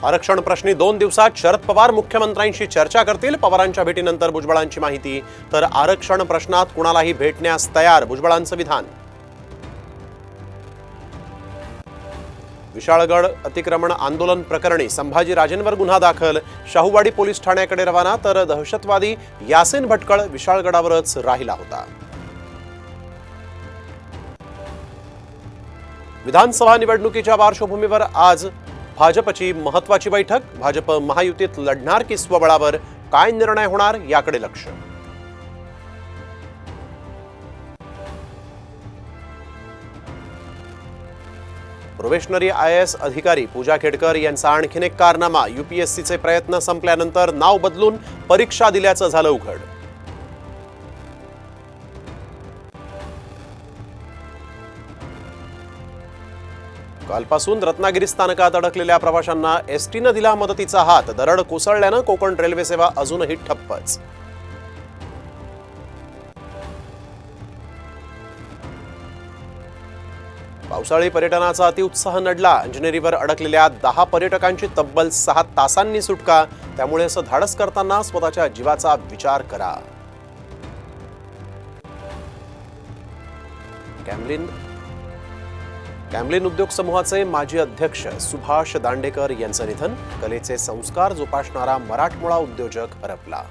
आरक्षण प्रश्नी 2 दिवसात शरद पवार मुख्यमंत्र्यांशी चर्चा करतील। पवारांच्या भेटीनंतर भुजबळांची माहिती। तर आरक्षण प्रश्नात कुणालाही भेटण्यास तयार, भुजबळांचं विधान। विशाळगड अतिक्रमण आंदोलन प्रकरणी संभाजीराजेंवर गुन्हा दाखल, शाहूवाडी पोलीस ठाण्याकडे रवाना। तर दहशतवादी यासिन भटकळ विशाळगडावरच राहिला होता। विधानसभा निवडणुकीच्या पार्श्वभूमीवर आज भाजपची महत्त्वाची बैठक। भाजप महायुतीत लढणार की स्वबळावर, काय निर्णय होणार याकडे लक्ष। प्रोबेशनरी IAS अधिकारी पूजा खेडकर यांचा आणखीन एक कारनामा। UPSCचे प्रयत्न संपल्यानंतर नाव बदलून परीक्षा दिल्याचं झालं उघड। कालपासून रत्नागिरी स्थानकात अडकलेल्या प्रवाशांना एसटीने दिला मदतीचा हात। दरड कोसळल्यानं कोकण रेल्वे सेवा अजूनही ठप्पच। पावसाळी पर्यटनाचा अतिउत्साह नडला। अंजनेरीवर अडकलेल्या 10 पर्यटकांची तब्बल 6 तासांनी सुटका। त्यामुळे असं धाडस करताना स्वतःच्या जीवाचा विचार करा। कॅमलिन उद्योग समूहाचे माजी अध्यक्ष सुभाष दांडेकर यांचं निधन। कलेचे संस्कार जोपासणारा मराठमोळा उद्योजक हरपला।